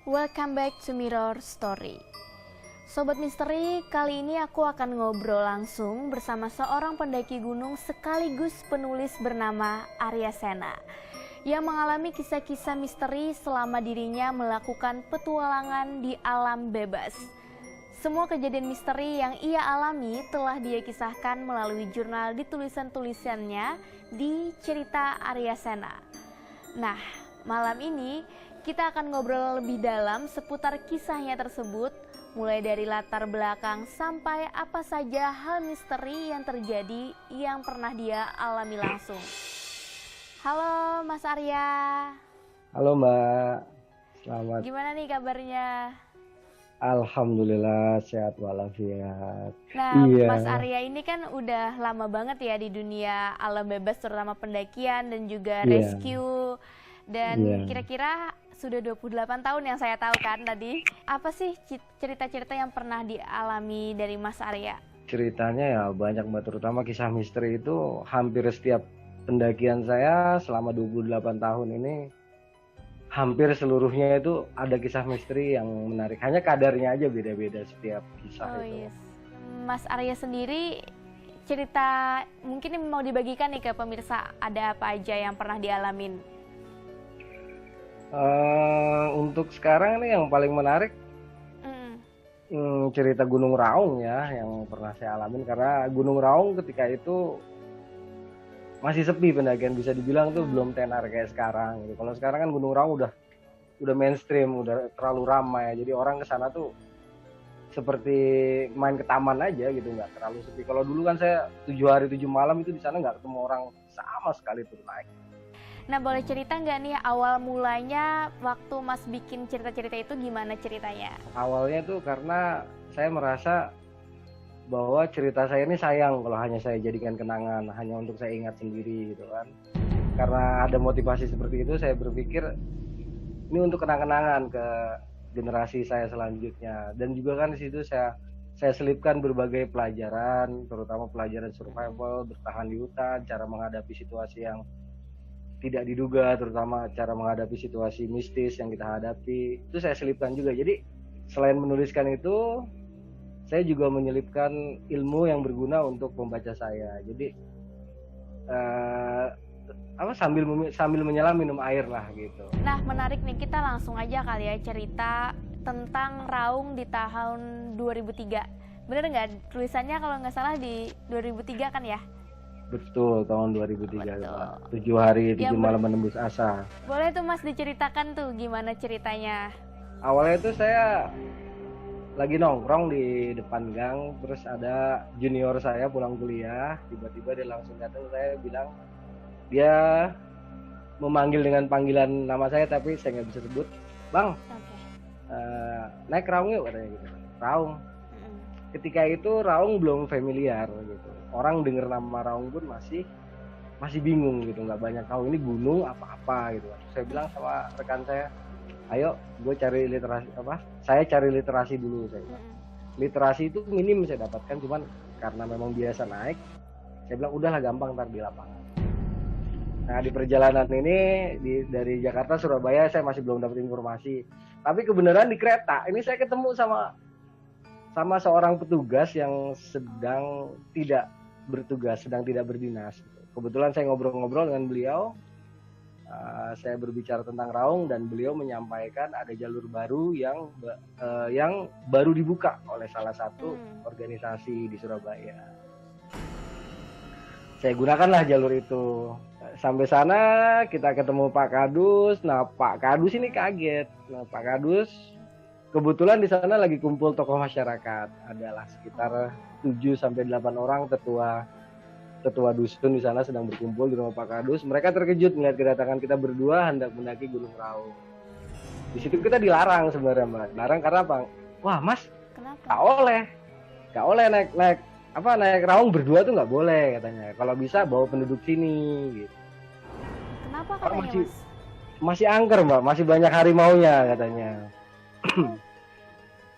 Welcome back to Mirror Story. Sobat Misteri, kali ini aku akan ngobrol langsung bersama seorang pendaki gunung sekaligus penulis bernama Arya Sena yang mengalami kisah-kisah misteri selama dirinya melakukan petualangan di alam bebas. Semua kejadian misteri yang ia alami telah dia kisahkan melalui jurnal di tulisan-tulisannya di Cerita Arya Sena. Nah, malam ini kita akan ngobrol lebih dalam seputar kisahnya tersebut, mulai dari latar belakang sampai apa saja hal misteri yang terjadi yang pernah dia alami langsung. Halo Mas Arya. Halo Mbak, selamat. Gimana nih kabarnya? Alhamdulillah sehat walafiat. Nah, Iya. Mas Arya ini kan udah lama banget ya di dunia alam bebas, terutama pendakian dan juga Iya. rescue. Dan Iya. kira-kira sudah 28 tahun yang saya tahu kan tadi. Apa sih cerita-cerita yang pernah dialami dari Mas Arya? Ceritanya ya banyak Mbak, terutama kisah misteri itu hampir setiap pendakian saya selama 28 tahun ini hampir seluruhnya itu ada kisah misteri yang menarik. Hanya kadarnya aja beda-beda setiap kisah itu. Yes. Mas Arya sendiri cerita mungkin mau dibagikan nih ke pemirsa, ada apa aja yang pernah dialamin? Untuk sekarang nih yang paling menarik cerita Gunung Raung ya yang pernah saya alamin, karena Gunung Raung ketika itu masih sepi pendakian, bisa dibilang tuh belum tenar kayak sekarang gitu. Kalau sekarang kan Gunung Raung udah mainstream, udah terlalu ramai, jadi orang ke sana tuh seperti main ke taman aja gitu, nggak terlalu sepi. Kalau dulu kan saya 7 hari 7 malam itu di sana nggak ketemu orang sama sekali tuh naik. Nah, boleh cerita nggak nih awal mulanya waktu Mas bikin cerita-cerita itu gimana ceritanya? Awalnya tuh karena saya merasa bahwa cerita saya ini sayang kalau hanya saya jadikan kenangan, hanya untuk saya ingat sendiri gitu kan. Karena ada motivasi seperti itu, saya berpikir ini untuk kenang-kenangan ke generasi saya selanjutnya. Dan juga kan di situ saya selipkan berbagai pelajaran, terutama pelajaran survival, bertahan di hutan, cara menghadapi situasi yang tidak diduga, terutama cara menghadapi situasi mistis yang kita hadapi, itu saya selipkan juga. Jadi selain menuliskan itu, saya juga menyelipkan ilmu yang berguna untuk pembaca saya. Jadi sambil menyelam minum air lah gitu. Nah, menarik nih, kita langsung aja kali ya cerita tentang Raung di tahun 2003. Bener nggak? Tulisannya kalau nggak salah di 2003 kan ya? Betul, tahun 2003. Betul. 7 hari 7 malam menembus asa. Boleh tuh Mas diceritakan tuh gimana ceritanya? Awalnya tuh saya lagi nongkrong di depan gang, terus ada junior saya pulang kuliah, tiba-tiba dia langsung datang, saya bilang, dia memanggil dengan panggilan nama saya tapi saya nggak bisa sebut. Bang, naik Raung yuk, katanya gitu. Raung. Ketika itu Raung belum familiar gitu. Orang dengar nama Raung pun masih bingung gitu, nggak banyak tahu ini gunung apa-apa gitu. Saya bilang sama rekan saya, ayo gue cari literasi saya cari literasi dulu. Saya bilang literasi itu minim saya dapatkan, cuman karena memang biasa naik, saya bilang udahlah gampang ntar di lapangan. Nah, di perjalanan ini dari Jakarta Surabaya saya masih belum dapat informasi, tapi kebenaran di kereta ini saya ketemu sama seorang petugas yang sedang tidak bertugas, sedang tidak berdinas. Kebetulan saya ngobrol-ngobrol dengan beliau, saya berbicara tentang Raung dan beliau menyampaikan ada jalur baru yang baru dibuka oleh salah satu organisasi di Surabaya. Saya gunakanlah jalur itu. Sampai sana kita ketemu Pak Kadus. Nah, Pak Kadus ini kaget. Nah, Pak Kadus kebetulan di sana lagi kumpul tokoh masyarakat. Adalah sekitar 7-8 orang tetua dusun di sana sedang berkumpul di rumah Pak Kadus. Mereka terkejut melihat kedatangan kita berdua hendak mendaki Gunung Raung. Di situ kita dilarang sebenarnya, Mbak. Dilarang karena apa? Wah, Mas, kenapa? Gak oleh naik Raung berdua tuh nggak boleh katanya. Kalau bisa bawa penduduk sini gitu. Kenapa katanya, Mas? Masih angker, Mbak. Masih banyak harimaunya katanya.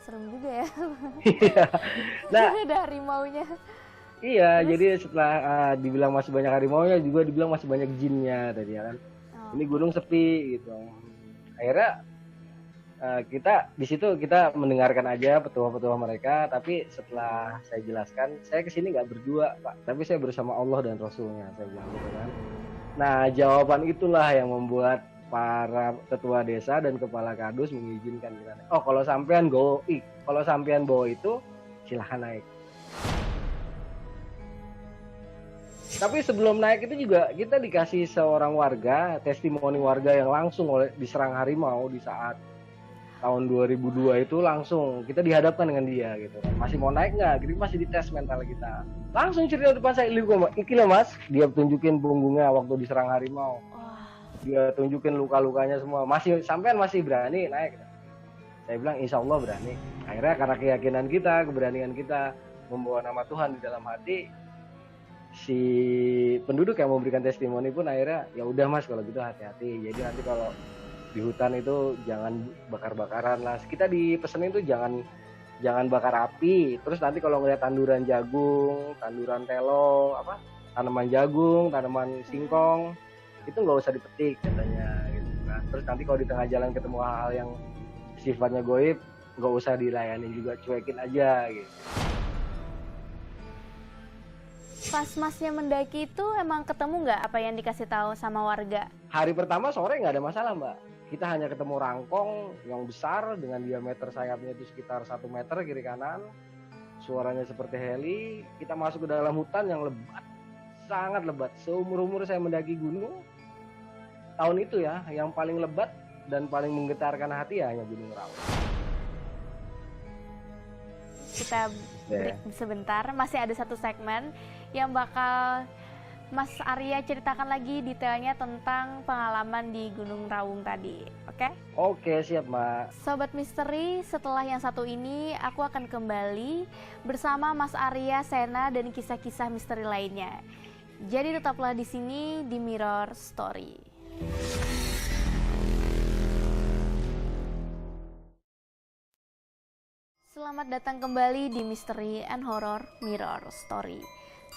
Serem juga ya. Iya. Nah, ada harimaunya. Iya, jadi setelah dibilang masih banyak harimaunya, juga dibilang masih banyak jinnya tadi ya kan. Ini gunung sepi gitu. Akhirnya kita di situ kita mendengarkan aja petua-petua mereka, tapi setelah saya jelaskan, saya kesini nggak berdua Pak, tapi saya bersama Allah dan Rasulnya, saya bilang gitu kan. Nah jawaban itulah yang membuat para ketua desa dan kepala kadus mengizinkan kita. Oh kalau sampean kalau sampean bawa itu silahkan naik. Tapi sebelum naik itu juga kita dikasih seorang warga, testimoni warga yang langsung diserang harimau di saat tahun 2002 itu, langsung kita dihadapkan dengan dia gitu kan. Masih mau naik nggak? Jadi masih dites mental kita. Langsung cerita depan saya, iki loh mas, dia tunjukin punggungnya waktu diserang harimau. Dia tunjukin luka-lukanya semua. Sampean masih berani naik? Saya bilang insya Allah berani. Akhirnya karena keyakinan kita, keberanian kita membawa nama Tuhan di dalam hati, si penduduk yang memberikan testimoni pun akhirnya ya udah mas kalau gitu hati-hati. Jadi nanti kalau di hutan itu jangan bakar-bakaran lah. Kita dipesenin tuh jangan bakar api. Terus nanti kalau ngeliat tanduran jagung, tanduran telo, tanaman jagung, tanaman singkong, itu nggak usah dipetik katanya gitu kan. Terus nanti kalau di tengah jalan ketemu hal-hal yang sifatnya goib, nggak usah dilayanin juga, cuekin aja gitu. Pas masnya mendaki itu emang ketemu nggak apa yang dikasih tahu sama warga? Hari pertama sore nggak ada masalah Mbak. Kita hanya ketemu rangkong yang besar dengan diameter sayapnya itu sekitar 1 meter kiri kanan. Suaranya seperti heli. Kita masuk ke dalam hutan yang lebat, sangat lebat. Seumur-umur saya mendaki gunung, tahun itu ya, yang paling lebat dan paling menggetarkan hati ya hanya Gunung Raung. Kita break sebentar, masih ada satu segmen yang bakal Mas Arya ceritakan lagi detailnya tentang pengalaman di Gunung Raung tadi, oke? Oke, siap Mbak. Sobat Misteri, setelah yang satu ini aku akan kembali bersama Mas Arya Sena dan kisah-kisah misteri lainnya. Jadi tetaplah di sini di Mirror Story. Selamat datang kembali di Misteri and Horror Mirror Story.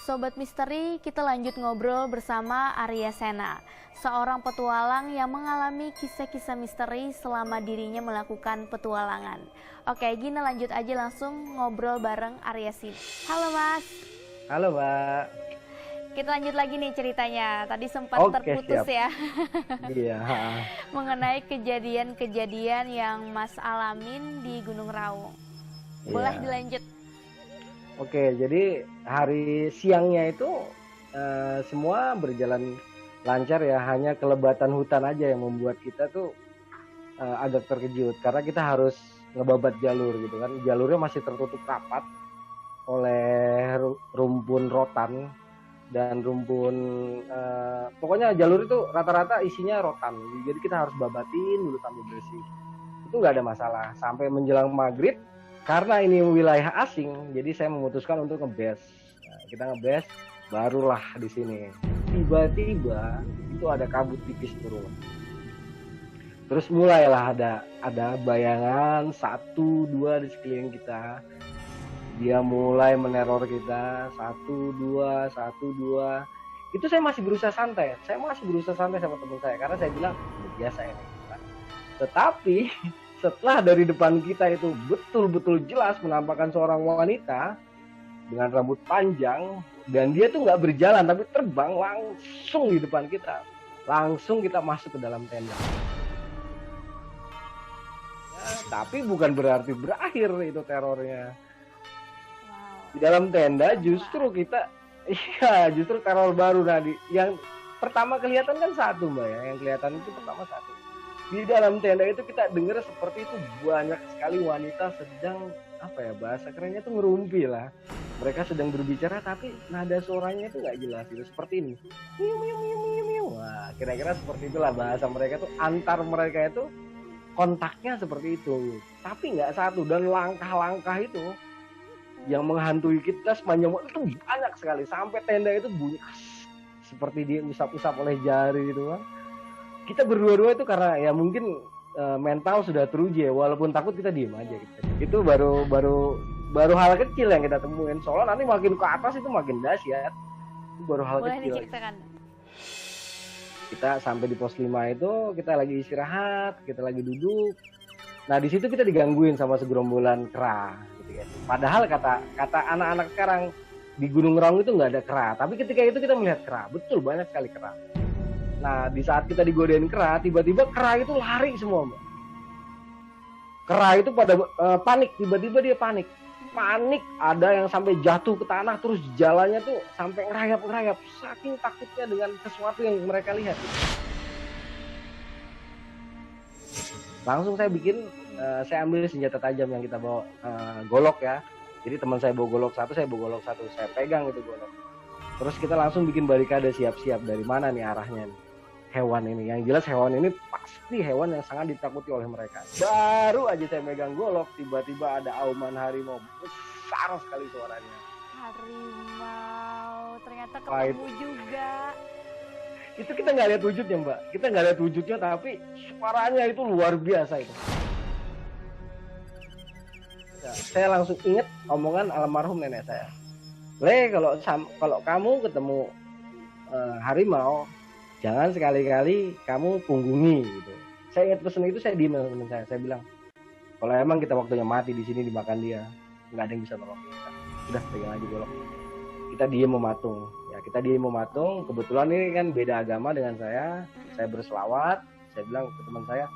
Sobat Misteri, kita lanjut ngobrol bersama Arya Sena, seorang petualang yang mengalami kisah-kisah misteri selama dirinya melakukan petualangan. Oke, gini lanjut aja langsung ngobrol bareng Arya sini. Halo Mas. Halo Mbak. Kita lanjut lagi nih ceritanya. Tadi sempat terputus siap. Ya. Iya. Mengenai kejadian-kejadian yang Mas alamin di Gunung Raung. Boleh dilanjut. Oke, jadi hari siangnya itu semua berjalan lancar ya, hanya kelebatan hutan aja yang membuat kita tuh agak terkejut karena kita harus ngebabat jalur gitu kan. Jalurnya masih tertutup rapat oleh rumpun rotan dan rumpun, pokoknya jalur itu rata-rata isinya rotan. Jadi kita harus babatin dulu sampai bersih. Itu nggak ada masalah sampai menjelang maghrib. Karena ini wilayah asing, jadi saya memutuskan untuk ngebase. Nah, kita ngebase, barulah di sini. Tiba-tiba itu ada kabut tipis turun. Terus mulailah ada bayangan 1, 2 di sekeliling kita. Dia mulai meneror kita 1, 2, 1, 2. Itu saya masih berusaha santai. Saya masih berusaha santai sama teman saya karena saya bilang biasa ini. Tetapi setelah dari depan kita itu betul-betul jelas menampakkan seorang wanita dengan rambut panjang, dan dia tuh nggak berjalan tapi terbang langsung di depan kita. Langsung kita masuk ke dalam tenda. Ya, tapi bukan berarti berakhir itu terornya. Di dalam tenda justru justru teror baru tadi. Yang pertama kelihatan kan satu Mbak ya, yang kelihatan itu pertama satu. Di dalam tenda itu kita dengar seperti itu banyak sekali wanita sedang, bahasa kerennya tuh ngerumpi lah. Mereka sedang berbicara tapi nada suaranya itu nggak jelas gitu, seperti ini. Miu miu miu miu miu. Wah, kira-kira seperti itulah bahasa mereka tuh, antar mereka itu kontaknya seperti itu. Tapi nggak satu, dan langkah-langkah itu yang menghantui kita sepanjang waktu itu banyak sekali, sampai tenda itu bunyi seperti diusap-usap oleh jari gitu kan. Kita berdua-dua itu karena ya mungkin mental sudah teruji ya, walaupun takut kita diem aja gitu. Itu baru hal kecil yang kita temuin. Soalnya nanti makin ke atas itu makin dahsyat. Itu baru hal Boleh kecil. Diceritakan. Kita sampai di pos 5 itu kita lagi istirahat, kita lagi duduk. Nah di situ kita digangguin sama segerombolan kera gitu kan. Padahal kata anak-anak sekarang di Gunung Raung itu nggak ada kera, tapi ketika itu kita melihat kera, betul banyak sekali kera. Nah di saat kita digodain kera, tiba-tiba kera itu lari semua Mbak. Kera itu pada panik, tiba-tiba dia panik, ada yang sampai jatuh ke tanah, terus jalannya tuh sampai ngerayap, saking takutnya dengan sesuatu yang mereka lihat. Langsung saya bikin, saya ambil senjata tajam yang kita bawa, golok ya. Jadi teman saya bawa golok satu, saya bawa golok satu, saya pegang itu golok. Terus kita langsung bikin barikade, siap-siap dari mana nih arahnya nih hewan ini. Yang jelas hewan ini pasti hewan yang sangat ditakuti oleh mereka. Baru aja saya megang golok, tiba-tiba ada auman harimau besar sekali suaranya. Harimau, ternyata ketemu juga. Itu kita nggak lihat wujudnya Mbak, kita nggak lihat wujudnya, tapi suaranya itu luar biasa itu. Ya, saya langsung ingat omongan almarhum nenek saya. Le, kalau kamu ketemu harimau, jangan sekali-kali kamu punggungi gitu. Saya ingat pesan itu, saya diem sama teman saya bilang, kalau emang kita waktunya mati di sini dimakan dia, nggak ada yang bisa nolong kita. Udah pegang aja golok. Kita diem mematung. Ya kita diem mematung. Kebetulan ini kan beda agama dengan saya berselawat. Saya bilang ke teman saya,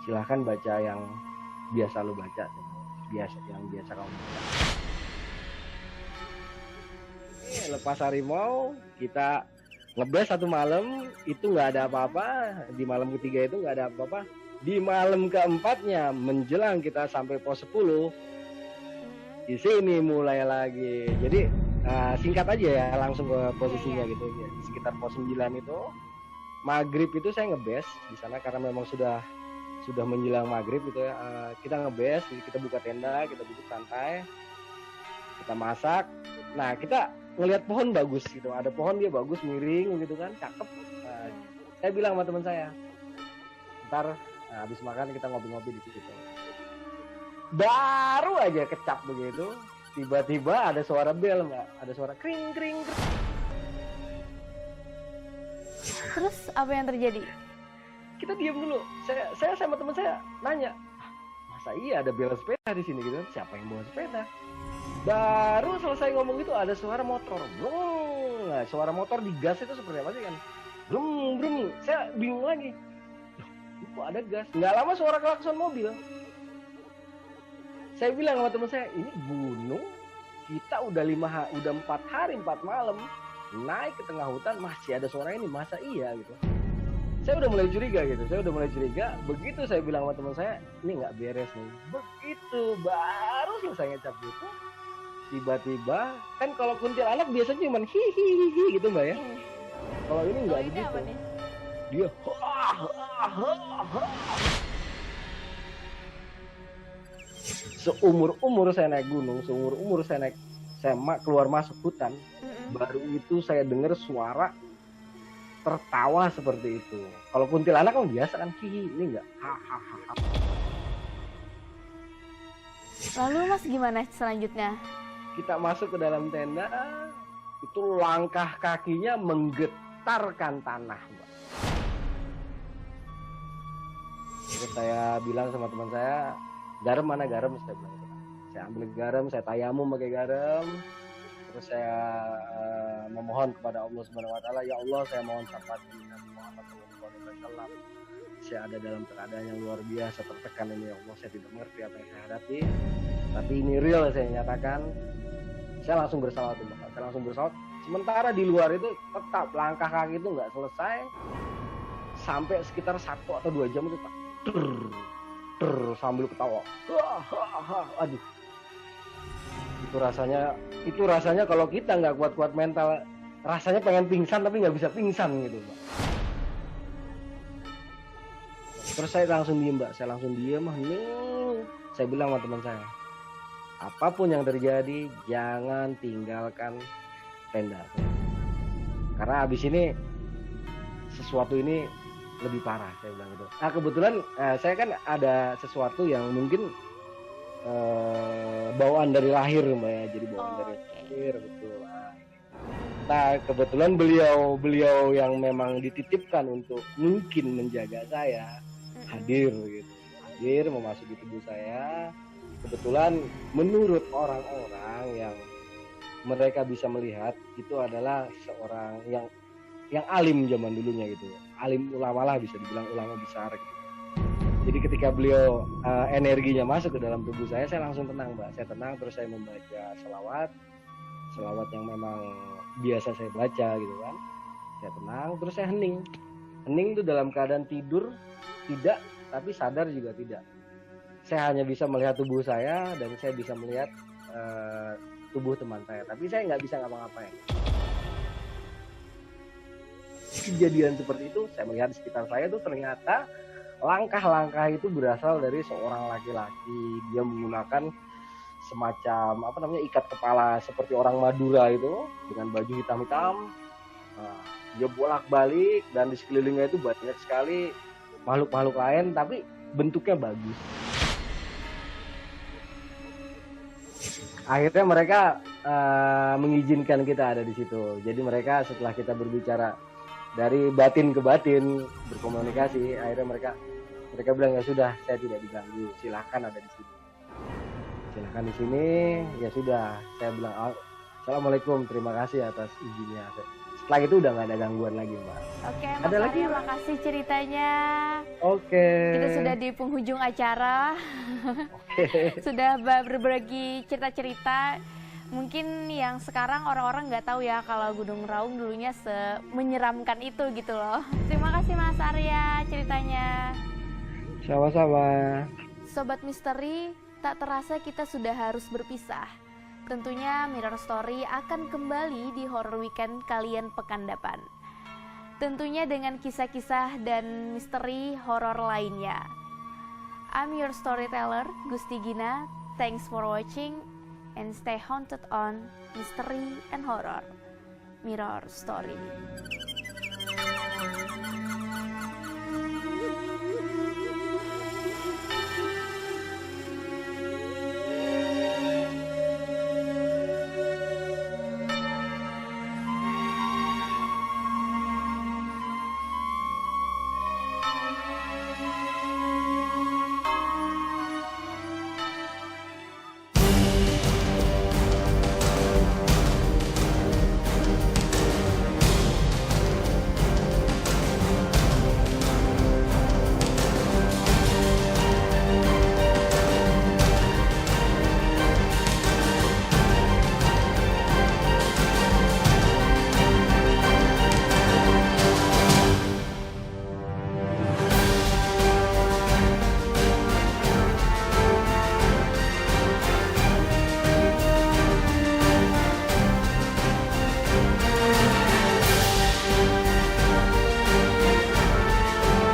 silahkan baca yang biasa lu baca, yang biasa kamu baca. Lepas harimau, kita ngebes satu malam, itu nggak ada apa-apa. Di malam ketiga itu nggak ada apa-apa. Di malam keempatnya, menjelang kita sampai pos 10, di sini mulai lagi. Jadi singkat aja ya, langsung ke posisinya gitu. Ya, sekitar pos 9 itu, maghrib itu saya ngebes di sana karena memang sudah menjelang maghrib gitu ya. Kita ngebes, kita buka tenda, kita duduk santai, kita masak. Nah kita ngelihat pohon bagus gitu, ada pohon dia bagus miring gitu kan, cakep. Saya bilang sama teman saya, ntar habis makan kita ngopi-ngopi di situ. Baru aja kecap begitu, tiba-tiba ada suara bel Mbak, ada suara kring kring. Terus apa yang terjadi? Kita diam dulu. Saya sama teman saya nanya, masa iya ada bel sepeda di sini gitu? Siapa yang bawa sepeda? Baru selesai ngomong itu ada suara motor. Brung. Nah, suara motor digas itu seperti apa sih kan? Brum brum. Saya bingung lagi. Loh, kok ada gas? Nggak lama suara klakson mobil. Saya bilang sama teman saya, ini gunung, kita udah 4 hari 4 malam naik ke tengah hutan masih ada suara ini, masa iya gitu. Saya udah mulai curiga gitu, begitu saya bilang sama teman saya, ini nggak beres nih. Begitu baru selesai ngecap gitu, tiba-tiba kan kalau kuntilanak biasanya cuma hihihi gitu Mbak ya. Kalau ini nggak begitu. Dia seumur saya naik gunung, saya keluar masuk hutan, baru itu saya dengar suara tertawa seperti itu. Kalau kuntilanak kan biasa kan, hihi, ini enggak, hahaha. Lalu Mas gimana selanjutnya? Kita masuk ke dalam tenda, itu langkah kakinya menggetarkan tanah, Mbak. Terus saya bilang sama teman saya, garam mana garam? Saya bilang gitu. Saya ambil garam, saya tayamum pakai garam. Terus saya memohon kepada Allah Subhanahu wa taala, ya Allah, saya mohon syafaat Nabi Muhammad SAW. Saya ada dalam keadaan yang luar biasa, tertekan ini ya Allah, saya tidak mengerti apa yang saya hadapi. Tapi ini real, saya nyatakan. Saya langsung bersalawat, saya langsung bersalawat. Sementara di luar itu tetap langkah kaki itu nggak selesai sampai sekitar 1 atau 2 jam itu sambil ketawa. Aduh. Itu rasanya kalau kita nggak kuat-kuat mental, rasanya pengen pingsan tapi nggak bisa pingsan gitu, Mbak. Terus saya langsung diem, Mbak. Saya bilang sama teman saya, apapun yang terjadi jangan tinggalkan tenda, karena abis ini sesuatu ini lebih parah, saya bilang gitu. Nah kebetulan saya kan ada sesuatu yang mungkin bawaan dari lahir Mbak ya, jadi bawaan dari lahir, betul. Nah kebetulan beliau yang memang dititipkan untuk mungkin menjaga saya hadir gitu. hadir memasuki tubuh saya. Kebetulan menurut orang-orang yang mereka bisa melihat itu adalah seorang yang alim zaman dulunya gitu, alim ulama lah, bisa dibilang ulama besar gitu. Jadi ketika beliau energinya masuk ke dalam tubuh saya langsung tenang, Mbak. Saya tenang, terus saya membaca selawat yang memang biasa saya baca gitu kan. Saya tenang, terus saya hening. Hening itu dalam keadaan tidur tidak, tapi sadar juga tidak. Saya hanya bisa melihat tubuh saya dan saya bisa melihat tubuh teman saya, tapi saya nggak bisa ngapa-ngapain. Kejadian seperti itu saya melihat di sekitar saya tuh ternyata langkah-langkah itu berasal dari seorang laki-laki. Dia menggunakan semacam ikat kepala seperti orang Madura itu dengan baju hitam-hitam. Nah, dia bolak-balik dan di sekelilingnya itu banyak sekali makhluk-makhluk lain tapi bentuknya bagus. Akhirnya mereka mengizinkan kita ada di situ. Jadi mereka setelah kita berbicara dari batin ke batin, berkomunikasi, akhirnya mereka bilang, ya sudah, saya tidak diganggu, silahkan ada di sini. Silahkan di sini, ya sudah. Saya bilang, assalamualaikum, terima kasih atas izinnya. Setelah itu udah nggak ada gangguan lagi, Mbak. Oke, Mas Arya, makasih ceritanya. Oke. Kita sudah di penghujung acara. Sudah berbagi cerita-cerita. Mungkin yang sekarang orang-orang nggak tahu ya kalau Gunung Raung dulunya menyeramkan itu gitu loh. Terima kasih Mas Arya ceritanya. Sama-sama. Sobat Misteri, tak terasa kita sudah harus berpisah. Tentunya Mirror Story akan kembali di Horror Weekend kalian pekan depan. Tentunya dengan kisah-kisah dan misteri horor lainnya. I'm your storyteller, Gusti Gina. Thanks for watching and stay haunted on Mystery and Horror Mirror Story.